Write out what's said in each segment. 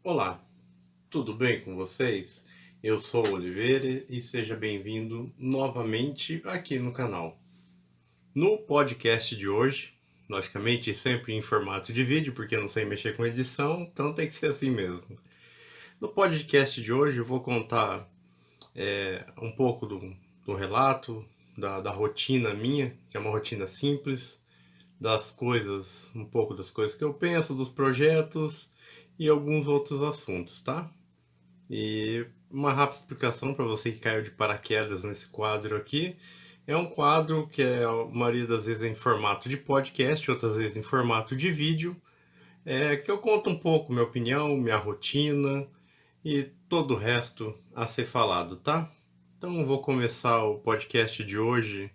Olá, tudo bem com vocês? Eu sou o Oliveira e seja bem-vindo novamente aqui no canal. No podcast de hoje, logicamente sempre em formato de vídeo, porque eu não sei mexer com edição, então tem que ser assim mesmo. No podcast de hoje eu vou contar um pouco do relato, da rotina minha, que é uma rotina simples, das coisas, um pouco das coisas que eu penso, dos projetos e alguns outros assuntos, tá? E uma rápida explicação para você que caiu de paraquedas nesse quadro aqui. É um quadro que a maioria das vezes é em formato de podcast, outras vezes em formato de vídeo, que eu conto um pouco minha opinião, minha rotina e todo o resto a ser falado, tá? Então eu vou começar o podcast de hoje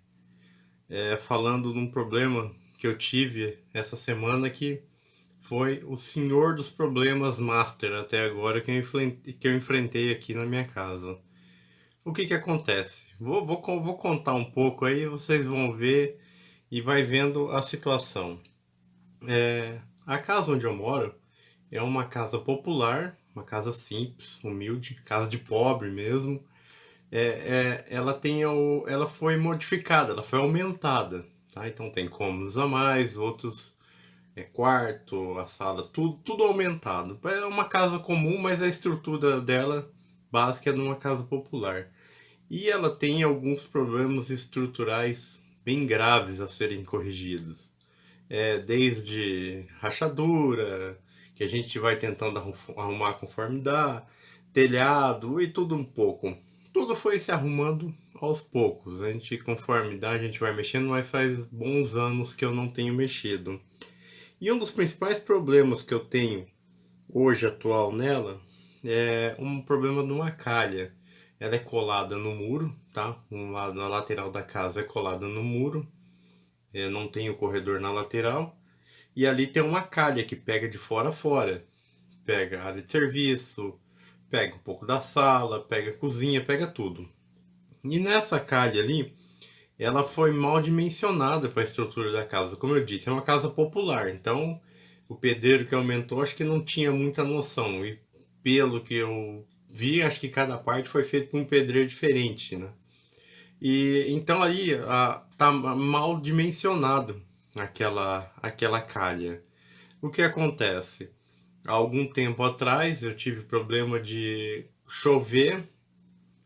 falando de um problema que eu tive essa semana que foi o senhor dos problemas master até agora que eu enfrentei aqui na minha casa. O que que acontece? Vou contar um pouco aí, vocês vão ver e vai vendo a situação. A casa onde eu moro é uma casa popular, uma casa simples, humilde, casa de pobre mesmo. Ela foi modificada, ela foi aumentada, tá? Então tem cômodos a mais, outros quarto, a sala, tudo aumentado. É uma casa comum, mas a estrutura dela básica é de uma casa popular. E ela tem alguns problemas estruturais bem graves a serem corrigidos. Desde rachadura, que a gente vai tentando arrumar conforme dá, telhado e tudo um pouco. Tudo foi se arrumando aos poucos. A gente, conforme dá, a gente vai mexendo, mas faz bons anos que eu não tenho mexido. E um dos principais problemas que eu tenho hoje atual nela é um problema de uma calha. Ela é colada no muro, tá? Um lado na lateral da casa é colada no muro. Não tem o corredor na lateral. E ali tem uma calha que pega de fora a fora. Pega a área de serviço, pega um pouco da sala, pega a cozinha, pega tudo. E nessa calha ali, ela foi mal dimensionada para a estrutura da casa. Como eu disse, é uma casa popular, então o pedreiro que aumentou acho que não tinha muita noção. E pelo que eu vi, acho que cada parte foi feita por um pedreiro diferente, né? E então aí tá mal dimensionado aquela calha. O que acontece? Há algum tempo atrás eu tive problema de chover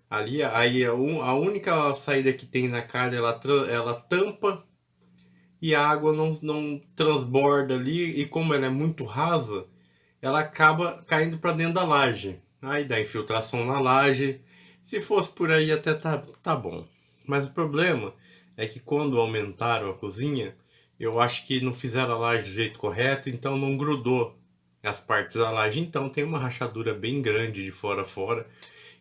ali, aí a única saída que tem na calha ela tampa e a água não transborda ali, e como ela é muito rasa, ela acaba caindo para dentro da laje. Aí dá infiltração na laje. Se fosse por aí até tá bom. Mas o problema é que quando aumentaram a cozinha, eu acho que não fizeram a laje do jeito correto, então não grudou as partes da laje. Então tem uma rachadura bem grande de fora a fora.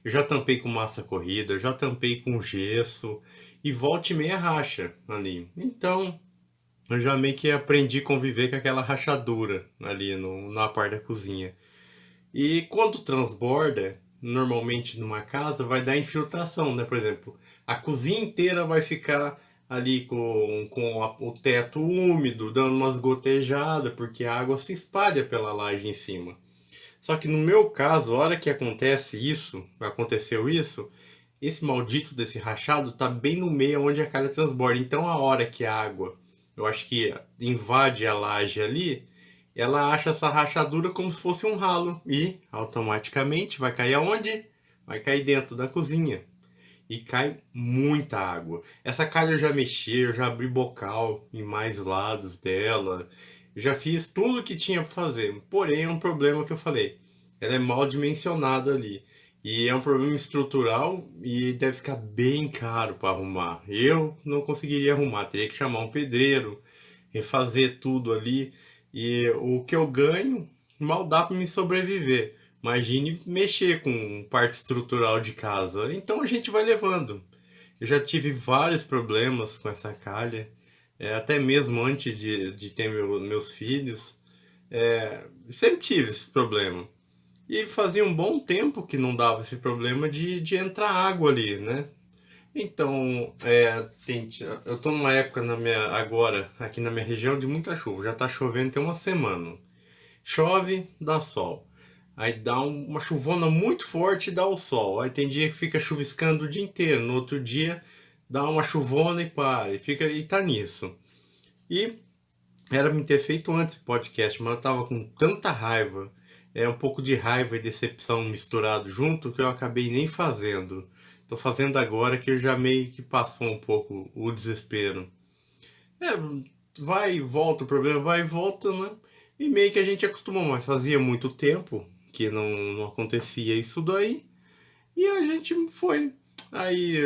Eu já tampei com massa corrida, eu já tampei com gesso e volta e meia racha ali. Então eu já meio que aprendi a conviver com aquela rachadura ali na parte da cozinha. E quando transborda, normalmente numa casa, vai dar infiltração, né? Por exemplo, a cozinha inteira vai ficar ali com o teto úmido, dando umas gotejadas, porque a água se espalha pela laje em cima. Só que no meu caso, a hora que aconteceu isso, esse maldito desse rachado tá bem no meio onde a calha transborda. Então a hora que a água, eu acho que invade a laje ali, ela acha essa rachadura como se fosse um ralo e automaticamente vai cair aonde? Vai cair dentro da cozinha. E cai muita água. Essa calha eu já mexi, eu já abri bocal em mais lados dela. Eu já fiz tudo que tinha para fazer. Porém, é um problema que eu falei. Ela é mal dimensionada ali. E é um problema estrutural e deve ficar bem caro para arrumar. Eu não conseguiria arrumar, teria que chamar um pedreiro, refazer tudo ali. E o que eu ganho mal dá para me sobreviver. Imagine mexer com parte estrutural de casa. Então a gente vai levando. Eu já tive vários problemas com essa calha, até mesmo antes de ter meus filhos. Sempre tive esse problema. E fazia um bom tempo que não dava esse problema de entrar água ali, né? Então, eu tô numa época agora, aqui na minha região, de muita chuva. Já tá chovendo tem uma semana. Chove, dá sol. Aí dá uma chuvona muito forte e dá o sol. Aí tem dia que fica chuviscando o dia inteiro. No outro dia dá uma chuvona e para. E tá nisso. E era me ter feito antes o podcast, mas eu tava com tanta raiva. Um pouco de raiva e decepção misturado junto que eu acabei nem fazendo. Tô fazendo agora que já meio que passou um pouco o desespero. É, vai e volta, o problema vai e volta, né? E meio que a gente acostumou, mas fazia muito tempo que não acontecia isso daí. E a gente foi. Aí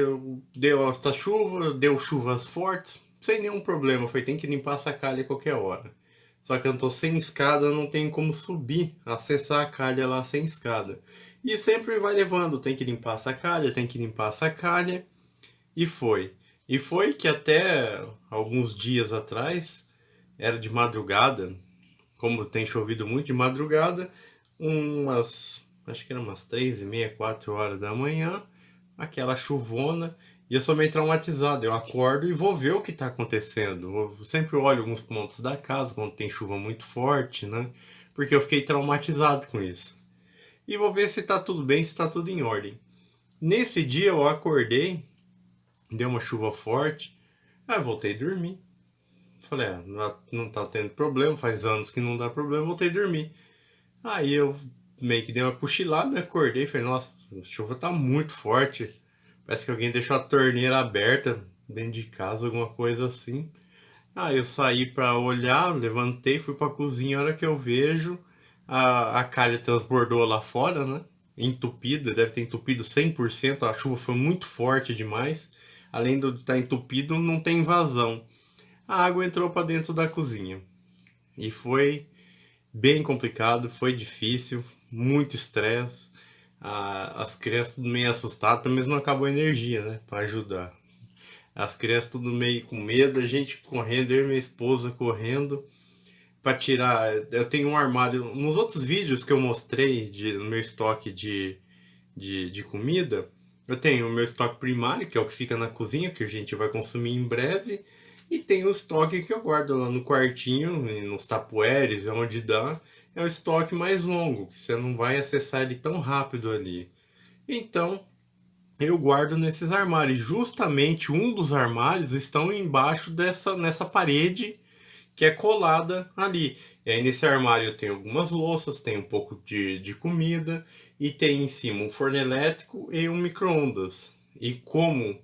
deu essa chuva, deu chuvas fortes, sem nenhum problema. Foi, tem que limpar essa calha a qualquer hora. Só que eu tô sem escada, não tem como subir, acessar a calha lá sem escada. E sempre vai levando, tem que limpar essa calha, tem que limpar essa calha. E foi. E foi que até alguns dias atrás, era de madrugada, como tem chovido muito de madrugada, acho que eram umas 3:30, 4 horas da manhã, aquela chuvona, e eu sou meio traumatizado. Eu acordo e vou ver o que está acontecendo. Eu sempre olho alguns pontos da casa quando tem chuva muito forte, né? Porque eu fiquei traumatizado com isso. E vou ver se está tudo bem, se está tudo em ordem. Nesse dia eu acordei, deu uma chuva forte, aí voltei a dormir. Falei, não tá tendo problema, faz anos que não dá problema, voltei a dormir. Aí eu meio que dei uma cochilada, acordei e falei, nossa, a chuva tá muito forte. Parece que alguém deixou a torneira aberta dentro de casa, alguma coisa assim. Aí eu saí pra olhar, levantei, fui pra cozinha, a hora que eu vejo, a calha transbordou lá fora, né? Entupida, deve ter entupido 100%, a chuva foi muito forte demais. Além de estar entupido, não tem vazão. A água entrou pra dentro da cozinha. E foi bem complicado, foi difícil, muito estresse. As crianças tudo meio assustadas, pelo menos não acabou a energia, né? Pra ajudar. As crianças tudo meio com medo, a gente correndo, eu e minha esposa correndo pra tirar. Eu tenho um armário. Nos outros vídeos que eu mostrei no meu estoque de comida, eu tenho o meu estoque primário, que é o que fica na cozinha, que a gente vai consumir em breve. E tem o estoque que eu guardo lá no quartinho, nos tapueres, onde dá. É o estoque mais longo, que você não vai acessar ele tão rápido ali. Então, eu guardo nesses armários. Justamente um dos armários estão embaixo nessa parede que é colada ali. E aí nesse armário eu tenho algumas louças, tem um pouco de comida e tem em cima um forno elétrico e um micro-ondas. E como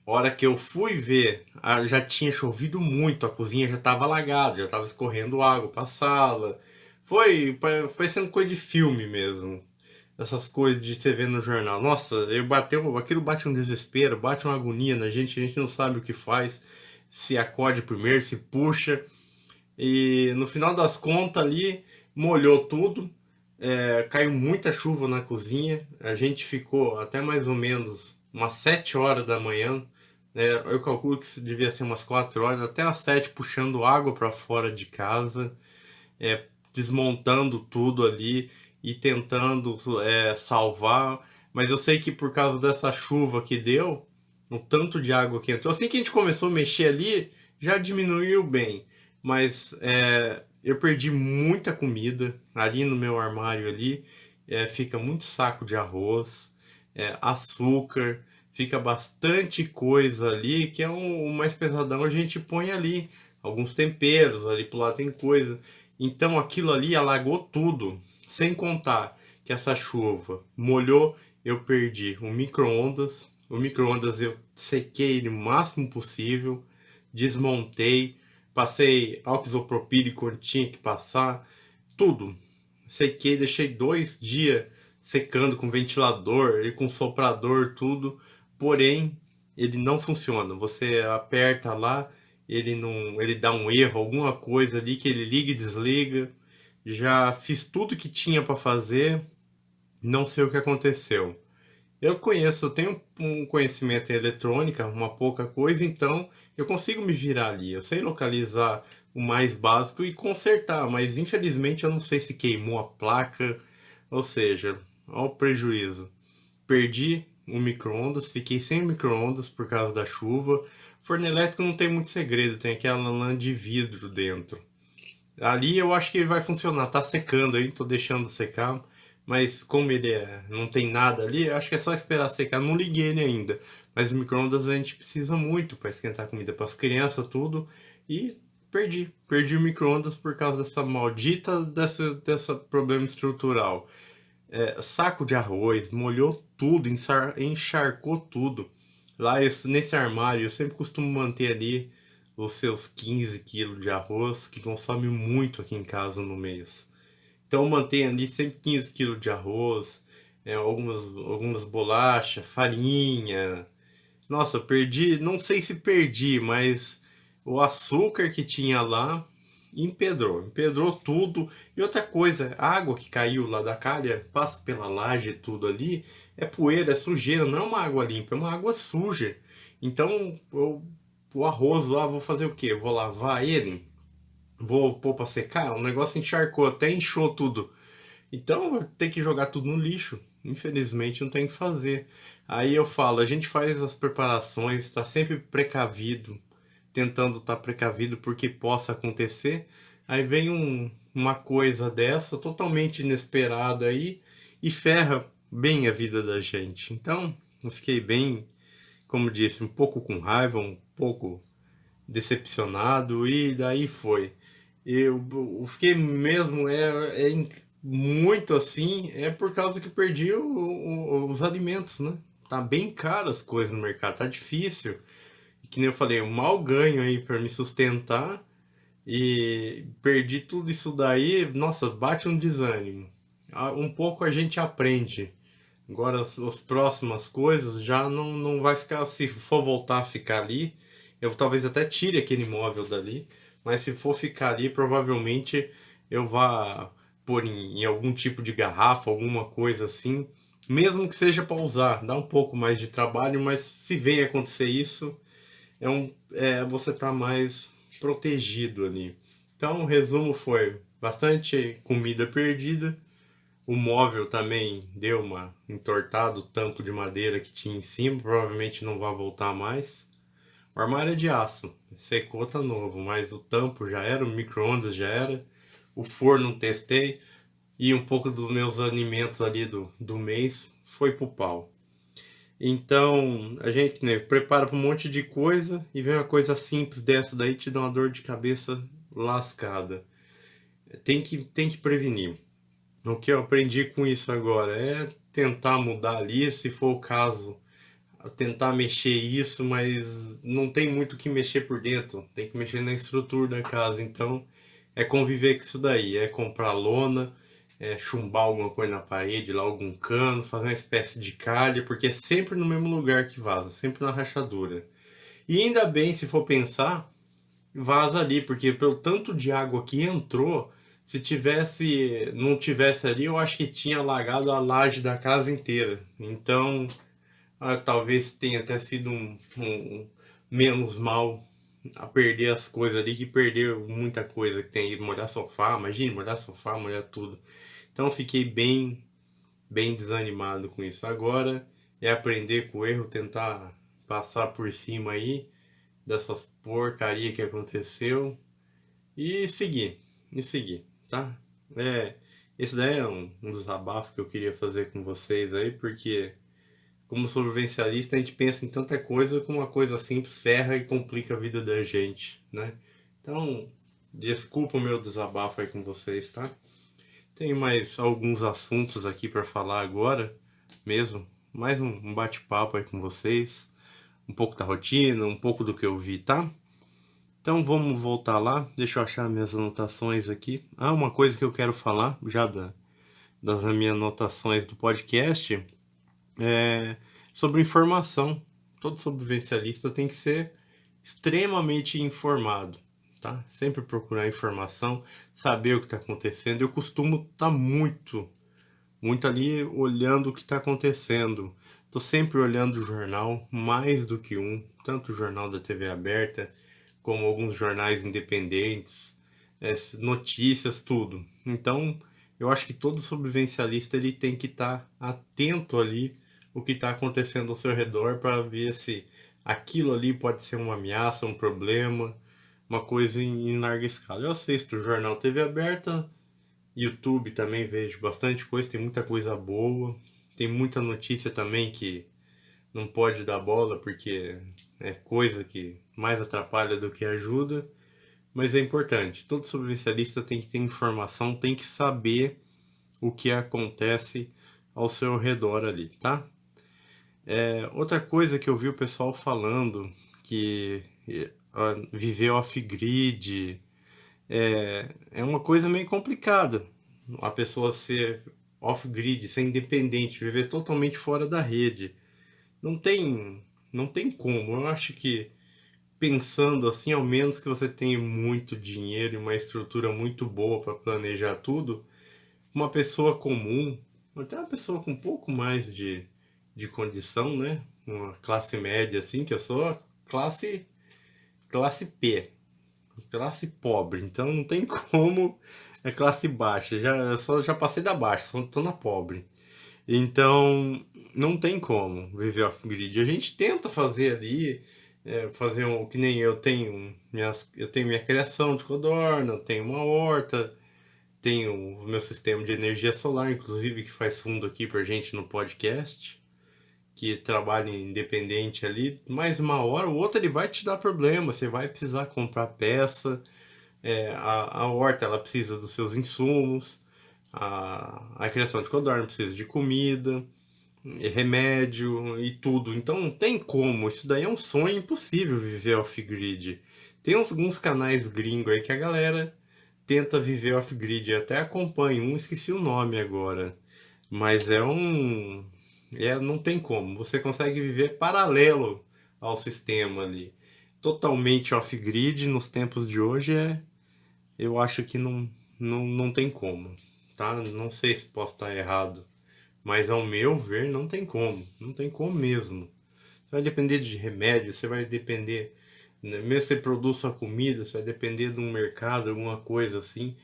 hora que eu fui ver, já tinha chovido muito, a cozinha já estava alagada, já estava escorrendo água para a sala. Foi parecendo coisa de filme mesmo. Essas coisas de você vê no jornal. Nossa, aquilo bate um desespero, bate uma agonia na gente, a gente não sabe o que faz. Se acode primeiro, se puxa. E no final das contas ali, molhou tudo. Caiu muita chuva na cozinha. A gente ficou até mais ou menos umas 7 horas da manhã. Eu calculo que devia ser umas 4 horas, até as 7 puxando água para fora de casa, desmontando tudo ali e tentando salvar. Mas eu sei que por causa dessa chuva que deu, o tanto de água que entrou, assim que a gente começou a mexer ali, já diminuiu bem. Mas eu perdi muita comida ali no meu armário ali. Fica muito saco de arroz, açúcar, fica bastante coisa ali que é um mais pesadão, a gente põe ali. Alguns temperos ali pro lado tem coisa. Então aquilo ali alagou tudo. Sem contar que essa chuva molhou, eu perdi o micro-ondas. O micro-ondas eu sequei ele o máximo possível, desmontei, passei álcool isopropílico onde tinha que passar, tudo. Sequei, deixei 2 dias secando com ventilador e com soprador, tudo. Porém, ele não funciona. Você aperta lá, ele não, ele dá um erro, alguma coisa ali que ele liga e desliga. Já fiz tudo que tinha para fazer, não sei o que aconteceu. Eu tenho um conhecimento em eletrônica, uma pouca coisa, então eu consigo me virar ali. Eu sei localizar o mais básico e consertar, mas infelizmente eu não sei se queimou a placa, ou seja, olha o prejuízo. Perdi o micro-ondas, fiquei sem micro-ondas por causa da chuva. Forno elétrico não tem muito segredo, tem aquela lã de vidro dentro. Ali eu acho que ele vai funcionar, tá secando aí, tô deixando secar, Mas como não tem nada ali, eu acho que é só esperar secar. Não liguei ele ainda. Mas o micro-ondas a gente precisa muito para esquentar comida para as crianças, tudo. E perdi o micro-ondas por causa dessa maldita dessa problema estrutural. Saco de arroz, molhou tudo, encharcou tudo. Lá nesse armário eu sempre costumo manter ali os seus 15 quilos de arroz, que consome muito aqui em casa no mês. Então mantém ali sempre 15 quilos de arroz, algumas bolachas, farinha. Nossa, perdi, não sei se perdi, mas o açúcar que tinha lá empedrou tudo. E outra coisa, a água que caiu lá da calha, passa pela laje e tudo ali, é poeira, é sujeira, não é uma água limpa, é uma água suja. Então, o arroz lá, vou fazer o quê? Eu vou lavar ele? Vou pôr pra secar? O negócio encharcou, até inchou tudo. Então tem que jogar tudo no lixo. Infelizmente não tem o que fazer. Aí eu falo, a gente faz as preparações, está sempre precavido, tentando estar precavido porque possa acontecer. Aí vem uma coisa dessa totalmente inesperada aí e ferra bem a vida da gente. Então eu fiquei bem, como disse, um pouco com raiva, um pouco decepcionado e daí foi. Eu fiquei mesmo, muito assim, é por causa que perdi os alimentos, né? Tá bem caro as coisas no mercado, tá difícil. Que nem eu falei, eu mal ganho aí para me sustentar e perdi tudo isso daí, nossa, bate um desânimo. Um pouco a gente aprende. Agora as próximas coisas já não vai ficar, se for voltar a ficar ali, eu talvez até tire aquele móvel dali, mas se for ficar ali, provavelmente eu vá pôr em algum tipo de garrafa, alguma coisa assim, mesmo que seja para usar, dá um pouco mais de trabalho, mas se vem acontecer isso, você tá mais protegido ali. Então, o resumo foi bastante comida perdida, o móvel também deu uma entortada, o tampo de madeira que tinha em cima, provavelmente não vai voltar mais. O armário é de aço, secou, tá novo, mas o tampo já era, o micro-ondas já era, o forno testei e um pouco dos meus alimentos ali do mês foi pro pau. Então, a gente, né, prepara para um monte de coisa e vem uma coisa simples dessa daí te dá uma dor de cabeça lascada. Tem que prevenir. O que eu aprendi com isso agora é tentar mudar ali, se for o caso, tentar mexer isso, mas não tem muito o que mexer por dentro, tem que mexer na estrutura da casa. Então, é conviver com isso daí, é comprar lona, é chumbar alguma coisa na parede, lá algum cano, fazer uma espécie de calha, porque é sempre no mesmo lugar que vaza, sempre na rachadura. E ainda bem, se for pensar, vaza ali, porque pelo tanto de água que entrou, se não tivesse ali, eu acho que tinha alagado a laje da casa inteira. Então, talvez tenha até sido menos mal a perder as coisas ali que perder muita coisa que tem ido molhar sofá, imagine molhar sofá, molhar tudo. Então eu fiquei bem desanimado com isso. Agora é aprender com o erro, tentar passar por cima aí dessas porcaria que aconteceu e seguir, tá? É, esse daí é um desabafo que eu queria fazer com vocês aí, porque como sobrevivencialista a gente pensa em tanta coisa como uma coisa simples ferra e complica a vida da gente, né? Então, desculpa o meu desabafo aí com vocês, tá? Tem mais alguns assuntos aqui para falar agora, mesmo. Mais um bate-papo aí com vocês. Um pouco da rotina, um pouco do que eu vi, tá? Então vamos voltar lá. Deixa eu achar minhas anotações aqui. Uma coisa que eu quero falar, já das minhas anotações do podcast, é sobre informação. Todo sobrevivencialista tem que ser extremamente informado, tá? Sempre procurar informação, saber o que está acontecendo. Eu costumo estar muito ali olhando o que está acontecendo. Tô sempre olhando o jornal, mais do que um, tanto o jornal da TV aberta, como alguns jornais independentes, notícias, tudo. Então, eu acho que todo sobrevivencialista ele tem que estar atento ali o que está acontecendo ao seu redor para ver se aquilo ali pode ser uma ameaça, um problema, uma coisa em larga escala. Eu assisto o jornal TV aberta, YouTube também vejo bastante coisa, tem muita coisa boa. Tem muita notícia também que não pode dar bola porque é coisa que mais atrapalha do que ajuda. Mas é importante, todo sobrevivencialista tem que ter informação, tem que saber o que acontece ao seu redor ali, tá? Outra coisa que eu vi o pessoal falando, que viver off-grid é uma coisa meio complicada. A pessoa ser off-grid, ser independente, viver totalmente fora da rede. Não tem, não tem como. Eu acho que pensando assim, ao menos que você tenha muito dinheiro e uma estrutura muito boa para planejar tudo, uma pessoa comum, até uma pessoa com um pouco mais de condição, né? Uma classe média assim, que eu sou a classe P, classe pobre, então não tem como é classe baixa, já passei da baixa, só tô na pobre. Então, não tem como viver off-grid. A gente tenta fazer ali, fazer um, que nem eu tenho minha criação de codorna, eu tenho uma horta, tenho o meu sistema de energia solar, inclusive, que faz fundo aqui pra gente no podcast, que trabalha independente ali, mas uma hora ou outra ele vai te dar problema, você vai precisar comprar peça, a horta ela precisa dos seus insumos, a criação de codorna precisa de comida, remédio e tudo. Então não tem como. Isso daí é um sonho impossível viver off-grid. Tem alguns canais gringos aí que a galera tenta viver off-grid. Eu até acompanho um, esqueci o nome agora. Mas é um. Não tem como. Você consegue viver paralelo ao sistema ali. Totalmente off-grid nos tempos de hoje eu acho que não tem como. Tá? Não sei se posso estar errado. Mas ao meu ver, não tem como. Não tem como mesmo. Você vai depender de remédio, você vai depender. Né, mesmo se você produz sua comida, você vai depender de um mercado, alguma coisa assim.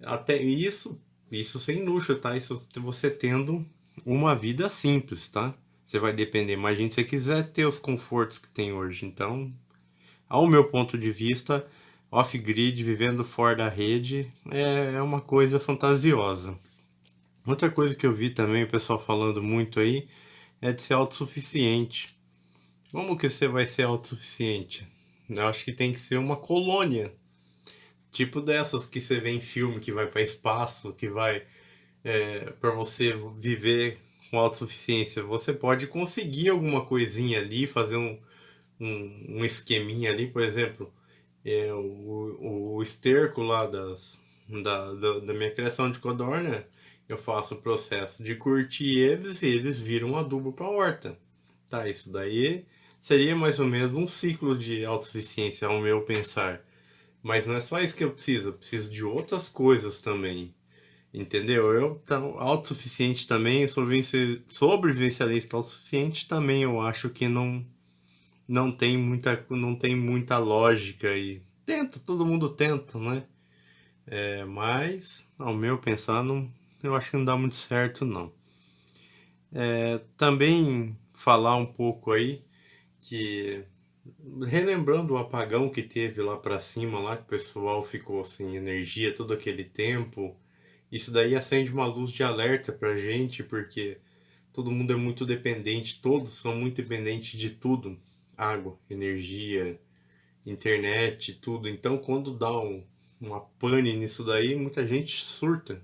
Até isso sem luxo, tá? Isso você tendo uma vida simples, tá? Você vai depender. Imagine se você quiser ter os confortos que tem hoje. Então, ao meu ponto de vista, off-grid, vivendo fora da rede, é uma coisa fantasiosa. Outra coisa que eu vi também o pessoal falando muito aí é de ser autossuficiente. Como que você vai ser autossuficiente? Eu acho que tem que ser uma colônia, tipo dessas que você vê em filme, que vai para espaço, que vai para você viver com autossuficiência. Você pode conseguir alguma coisinha ali, fazer um esqueminha ali, por exemplo, o esterco lá da minha criação de codorna, eu faço o processo de curtir eles e eles viram adubo para horta. Tá, isso daí seria mais ou menos um ciclo de autossuficiência ao meu pensar. Mas não é só isso que eu preciso de outras coisas também. Entendeu? Eu, então, autossuficiente também, sobrevivencialista autossuficiente também, eu acho que não tem muita lógica aí. Tenta, todo mundo tenta, né? Mas, ao meu pensar, não, eu acho que não dá muito certo, não. Também falar um pouco aí que, relembrando o apagão que teve lá pra cima, lá que o pessoal ficou sem energia todo aquele tempo, isso daí acende uma luz de alerta pra gente, porque todo mundo é muito dependente, todos são muito dependentes de tudo, água, energia, internet, tudo. Então, quando dá uma pane nisso daí, muita gente surta.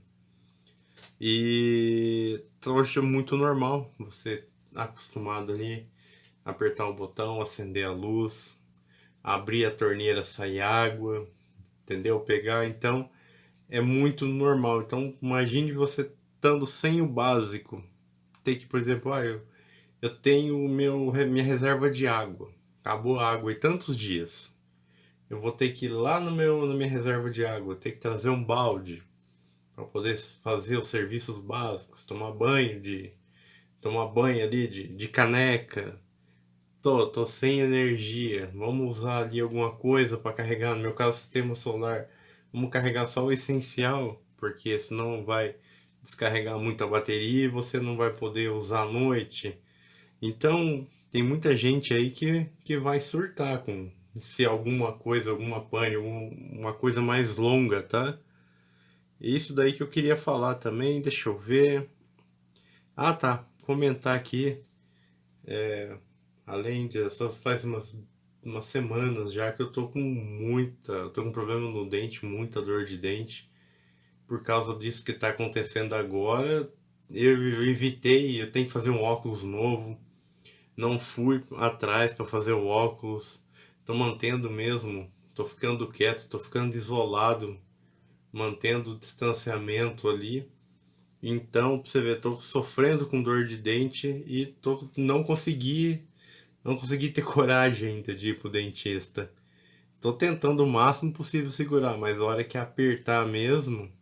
E hoje é muito normal você acostumado ali apertar o botão, acender a luz, abrir a torneira, sair água, entendeu? Pegar, então é muito normal. Então imagine você estando sem o básico, ter que, por exemplo, eu tenho minha reserva de água, acabou a água em tantos dias. Eu vou ter que ir lá na minha reserva de água, ter que trazer um balde para poder fazer os serviços básicos, tomar banho ali de caneca. Tô sem energia. Vamos usar ali alguma coisa para carregar. No meu caso, sistema solar. Vamos carregar só o essencial, porque senão vai descarregar muita bateria e você não vai poder usar à noite. Então, tem muita gente aí que vai surtar com se alguma coisa, alguma pane, uma coisa mais longa, tá? Isso daí que eu queria falar também, deixa eu ver. Ah, tá. Comentar aqui, além dessas, faz umas semanas já que eu tô com eu tô com um problema no dente, muita dor de dente. Por causa disso que tá acontecendo agora, eu evitei, eu tenho que fazer um óculos novo. Não fui atrás para fazer o óculos. Tô mantendo mesmo, tô ficando quieto, tô ficando isolado, mantendo o distanciamento ali. Então, pra você ver, tô sofrendo com dor de dente e não consegui ter coragem ainda de ir pro dentista. Tô tentando o máximo possível segurar, mas a hora que apertar mesmo,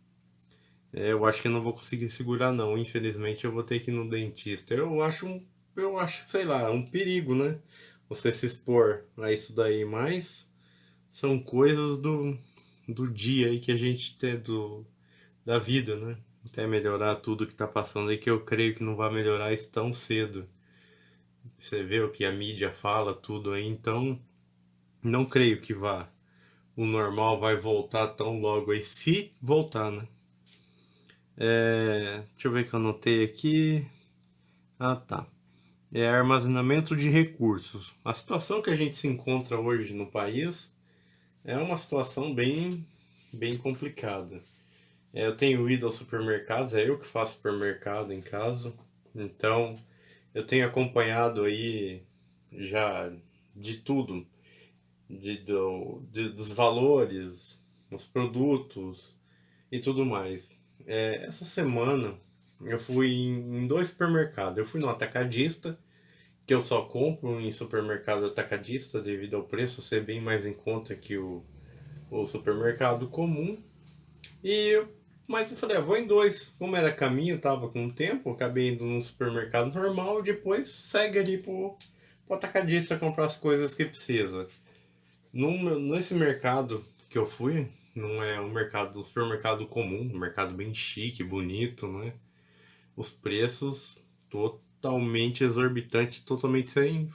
eu acho que eu não vou conseguir segurar não. Infelizmente eu vou ter que ir no dentista. Eu acho, sei lá, um perigo, né? Você se expor a isso daí, mas são coisas do dia aí que a gente tem da vida, né? Até melhorar tudo que tá passando aí, que eu creio que não vai melhorar isso tão cedo. Você vê o que a mídia fala, tudo aí, então não creio que o normal vai voltar tão logo aí, se voltar, né? Deixa eu ver o que eu anotei aqui. Ah, tá. Armazenamento de recursos. A situação que a gente se encontra hoje no país é uma situação bem complicada. Eu tenho ido aos supermercados, é eu que faço supermercado em casa, então eu tenho acompanhado aí já de tudo, dos valores, os produtos e tudo mais. Essa semana eu fui em dois supermercados. Eu fui no atacadista, que eu só compro em supermercado atacadista devido ao preço ser bem mais em conta que o supermercado comum. E mas eu falei, vou em dois. Como era caminho, tava com tempo, acabei indo num supermercado normal e depois segue ali pro atacadista comprar as coisas que precisa. Nesse mercado que eu fui, não é um supermercado comum, um mercado bem chique, bonito, né? Os preços totalmente exorbitantes, totalmente sem,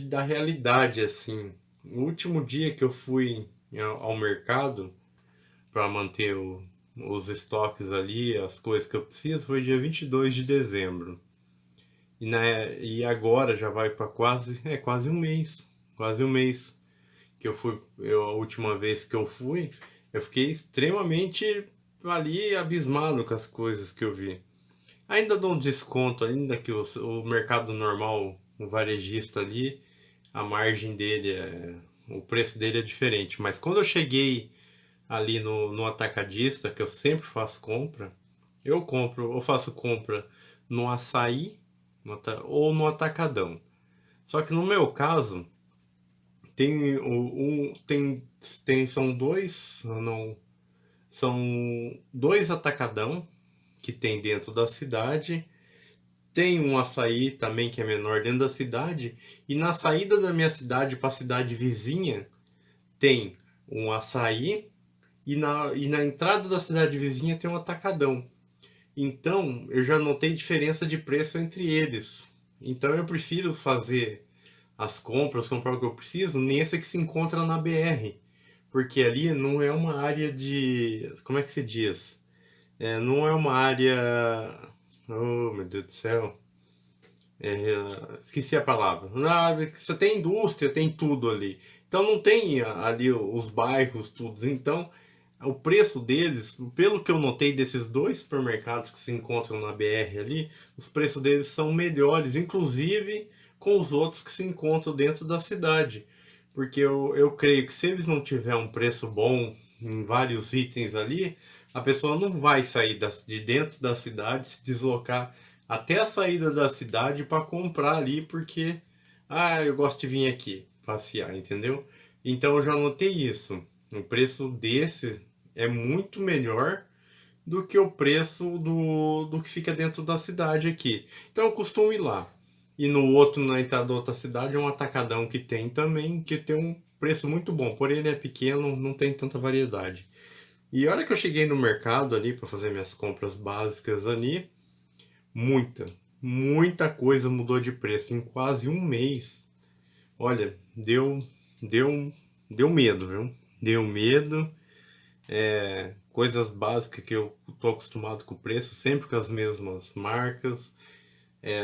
da realidade, assim. No último dia que eu fui ao mercado para manter os estoques ali, as coisas que eu preciso, foi dia 22 de dezembro. E agora já vai para quase um mês que a última vez que eu fui, eu fiquei extremamente ali abismado com as coisas que eu vi. Ainda dou um desconto, ainda que o mercado normal, o varejista ali, a margem dele o preço dele é diferente. Mas quando eu cheguei ali no atacadista, que eu sempre faço compra, eu faço compra no açaí ou no atacadão. Só que no meu caso, são dois, não, são dois atacadão que tem dentro da cidade. Tem um açaí também que é menor dentro da cidade. E na saída da minha cidade para a cidade vizinha, tem um açaí. E na entrada da cidade vizinha tem um atacadão. Então eu já notei diferença de preço entre eles. Então eu prefiro fazer as compras, comprar o que eu preciso, nesse que se encontra na BR. Porque ali não é uma área de. Como é que se diz? Não é uma área. Oh, meu Deus do céu. Esqueci a palavra. Você tem indústria, tem tudo ali. Então não tem ali os bairros, tudo. Então o preço deles, pelo que eu notei desses dois supermercados que se encontram na BR ali, os preços deles são melhores, inclusive com os outros que se encontram dentro da cidade. Porque eu creio que se eles não tiverem um preço bom em vários itens ali, a pessoa não vai sair de dentro da cidade, se deslocar até a saída da cidade para comprar ali, porque eu gosto de vir aqui passear, entendeu? Então eu já notei isso. O preço desse é muito melhor do que o preço do que fica dentro da cidade aqui. Então eu costumo ir lá. E no outro, na entrada da outra cidade, é um atacadão que tem também, que tem um preço muito bom. Porém, ele é pequeno, não tem tanta variedade. E a hora que eu cheguei no mercado ali para fazer minhas compras básicas ali, muita, muita coisa mudou de preço em quase um mês. Olha, deu, deu medo, viu? Deu medo. Coisas básicas que eu tô acostumado com o preço, sempre com as mesmas marcas.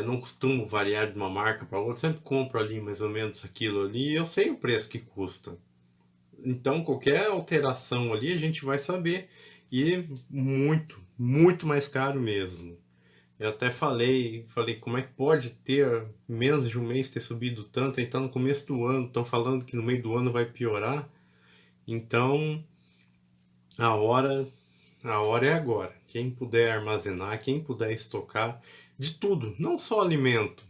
Não costumo variar de uma marca para outra, sempre compro ali mais ou menos aquilo ali e eu sei o preço que custa. Então qualquer alteração ali a gente vai saber. E muito, muito mais caro mesmo. Eu até falei como é que pode ter menos de um mês ter subido tanto, então no começo do ano, estão falando que no meio do ano vai piorar. Então a hora, a hora é agora. Quem puder armazenar, quem puder estocar de tudo, não só alimento.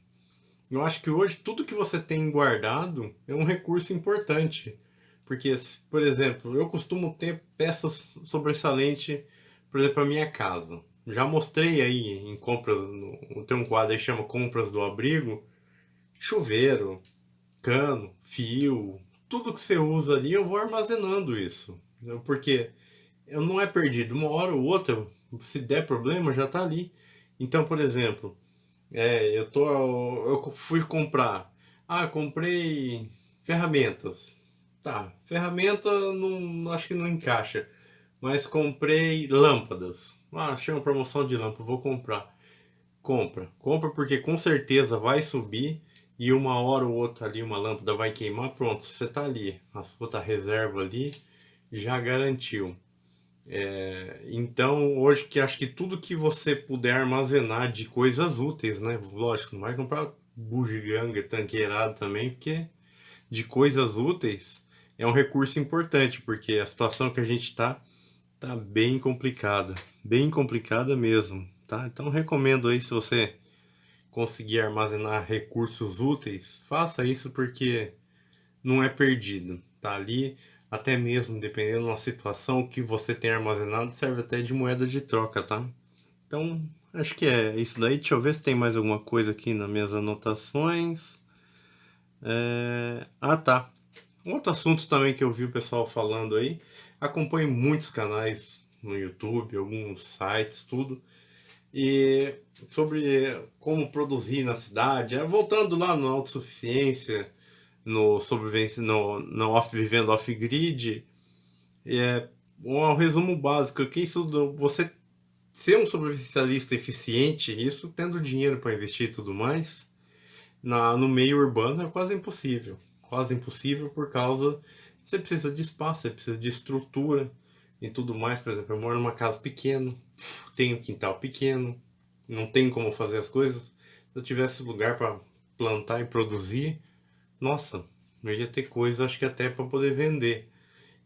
Eu acho que hoje tudo que você tem guardado é um recurso importante. Porque, por exemplo, eu costumo ter peças sobressalentes, por exemplo, a minha casa. Já mostrei aí em compras, tem um quadro aí que chama Compras do Abrigo, chuveiro, cano, fio, tudo que você usa ali eu vou armazenando isso. Porque eu não é perdido, uma hora ou outra, se der problema, já tá ali. Então, por exemplo, eu fui comprar. Ah, comprei ferramentas. Tá, ferramenta não acho que não encaixa. Mas comprei lâmpadas. Ah, achei uma promoção de lâmpada, vou comprar. Compra. Compra porque com certeza vai subir e uma hora ou outra ali uma lâmpada vai queimar, pronto, você tá ali. A sua reserva ali já garantiu. Então, hoje que acho que tudo que você puder armazenar de coisas úteis, né? Lógico, não vai comprar bugiganga, tanqueirado também, porque de coisas úteis é um recurso importante, porque a situação que a gente tá bem complicada mesmo, tá? Então, recomendo aí se você conseguir armazenar recursos úteis, faça isso porque não é perdido. Tá ali, até mesmo dependendo da situação que você tem armazenado, serve até de moeda de troca, tá? Então, acho que é isso daí. Deixa eu ver se tem mais alguma coisa aqui nas minhas anotações. Ah, tá. Um outro assunto também que eu vi o pessoal falando aí, acompanho muitos canais no YouTube, alguns sites, tudo, e sobre como produzir na cidade, voltando lá no autossuficiência, no sobrevivência, no vivendo off-grid, um resumo básico, que isso você ser um sobrevivencialista eficiente, isso tendo dinheiro para investir e tudo mais, no meio urbano é quase impossível. Quase impossível por causa você precisa de espaço, você precisa de estrutura e tudo mais. Por exemplo, eu moro numa casa pequena, tenho um quintal pequeno, não tenho como fazer as coisas. Se eu tivesse lugar para plantar e produzir, nossa, eu ia ter coisa, acho que até para poder vender.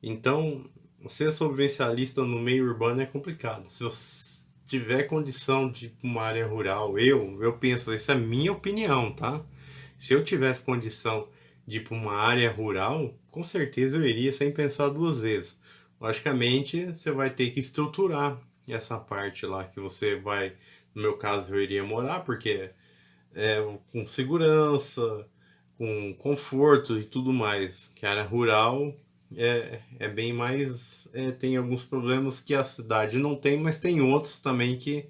Então, ser sobrevivencialista no meio urbano é complicado. Se você tiver condição de ir para uma área rural, eu penso, essa é a minha opinião, tá? Se eu tivesse condição de ir para uma área rural, com certeza eu iria sem pensar duas vezes. Logicamente, você vai ter que estruturar essa parte lá que você vai, no meu caso, eu iria morar, porque com segurança, com conforto e tudo mais. Que a área rural é bem mais. Tem alguns problemas que a cidade não tem, mas tem outros também que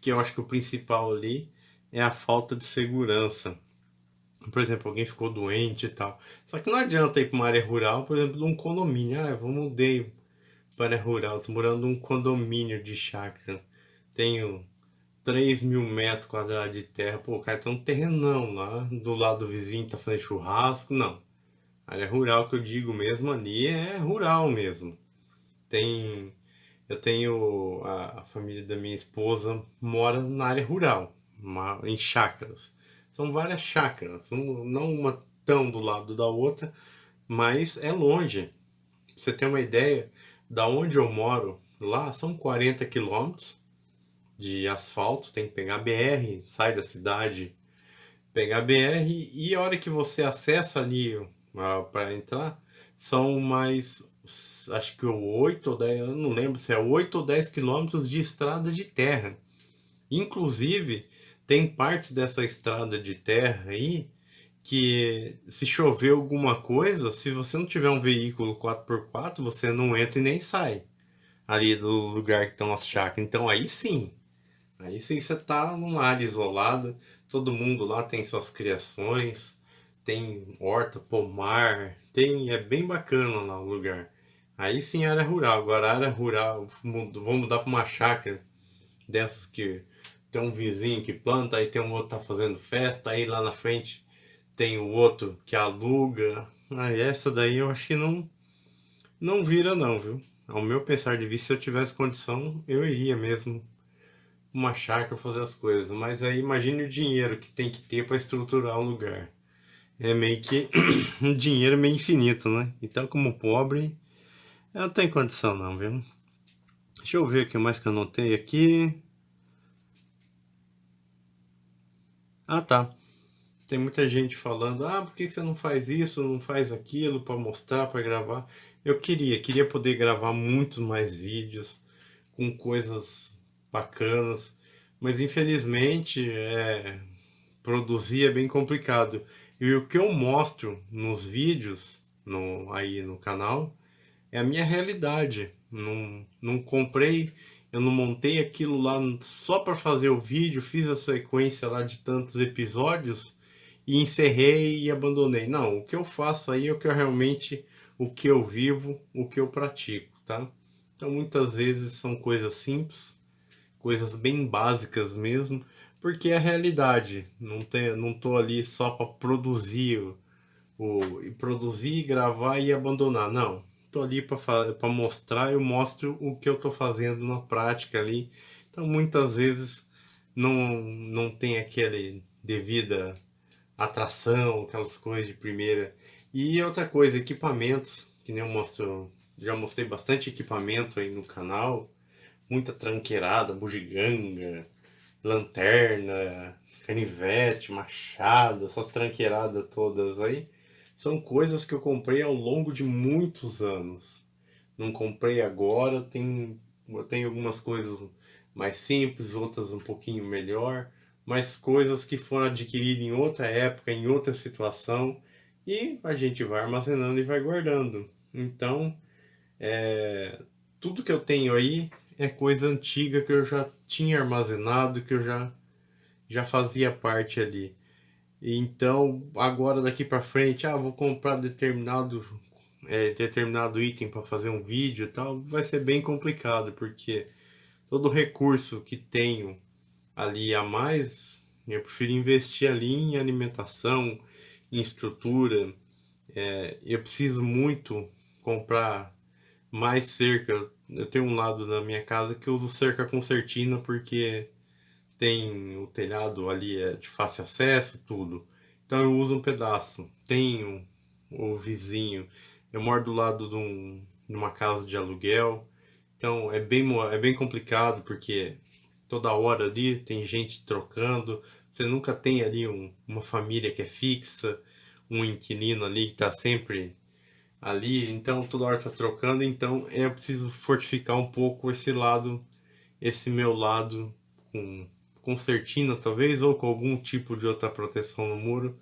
eu acho que o principal ali é a falta de segurança. Por exemplo, alguém ficou doente e tal. Só que não adianta ir para uma área rural, por exemplo, num condomínio. Ah, eu mudei para a área rural, tô morando num condomínio de chácara. Tenho 3.000 metros quadrados de terra. Pô, o cara tem um terrenão lá do lado do vizinho, tá fazendo churrasco. Não. Área rural que eu digo mesmo ali é rural mesmo. Tem. Eu tenho. A família da minha esposa mora na área rural, em chácaras. São várias chácaras, não uma tão do lado da outra, mas é longe. Pra você ter uma ideia, da onde eu moro, lá são 40 quilômetros de asfalto, tem que pegar a BR, sai da cidade, pegar a BR e a hora que você acessa ali para entrar, são mais, acho que 8 ou 10, eu não lembro se é 8 ou 10 quilômetros de estrada de terra. Inclusive, tem partes dessa estrada de terra aí que se chover alguma coisa, se você não tiver um veículo 4x4 você não entra e nem sai ali do lugar que estão as chácaras. Então aí sim você tá numa área isolada, todo mundo lá tem suas criações, tem horta, pomar, é bem bacana lá o lugar. Aí sim área rural. Agora área rural, vamos mudar para uma chácara dessas que tem um vizinho que planta, aí tem um outro que tá fazendo festa, aí lá na frente tem o outro que aluga. Aí essa daí eu acho que não vira não, viu? Ao meu pensar de vista, se eu tivesse condição, eu iria mesmo uma chácara fazer as coisas. Mas aí imagine o dinheiro que tem que ter para estruturar um lugar. É meio que um dinheiro meio infinito, né? Então, como pobre, eu não tenho condição não, viu? Deixa eu ver o que mais que eu anotei aqui. Ah, tá. Tem muita gente falando, ah, por que você não faz isso, não faz aquilo para mostrar, para gravar? Eu queria poder gravar muitos mais vídeos com coisas bacanas, mas infelizmente produzir é bem complicado. E o que eu mostro nos vídeos, aí no canal, é a minha realidade. Não comprei, eu não montei aquilo lá só para fazer o vídeo, fiz a sequência lá de tantos episódios e encerrei e abandonei. Não, o que eu faço aí é o que eu realmente, o que eu vivo, o que eu pratico, tá? Então muitas vezes são coisas simples, coisas bem básicas mesmo, porque é a realidade. Não tô ali só para produzir, gravar e abandonar. Não, tô ali para mostrar, eu mostro o que eu tô fazendo na prática ali. Então muitas vezes não tem aquele devida atração, aquelas coisas de primeira. E outra coisa, equipamentos, que nem eu mostro, já mostrei bastante equipamento aí no canal, muita tranqueirada, bugiganga, lanterna, canivete, machado, essas tranqueiradas todas aí, são coisas que eu comprei ao longo de muitos anos. Não comprei agora, eu tenho algumas coisas mais simples, outras um pouquinho melhor, mas coisas que foram adquiridas em outra época, em outra situação, e a gente vai armazenando e vai guardando. Então, tudo que eu tenho aí é coisa antiga que eu já tinha armazenado, que eu já fazia parte ali. Então, agora daqui para frente, vou comprar determinado item para fazer um vídeo e tal, vai ser bem complicado, porque todo recurso que tenho ali a mais, eu prefiro investir ali em alimentação, em estrutura. Eu preciso muito comprar mais cerca. Eu tenho um lado da minha casa que eu uso cerca concertina porque tem o telhado ali de fácil acesso, tudo. Então eu uso um pedaço. Tenho o vizinho. Eu moro do lado de uma casa de aluguel. Então é bem complicado porque toda hora ali tem gente trocando. Você nunca tem ali uma família que é fixa, um inquilino ali que está sempre ali. Então toda hora está trocando. Então eu preciso fortificar um pouco esse meu lado com concertina talvez, ou com algum tipo de outra proteção no muro,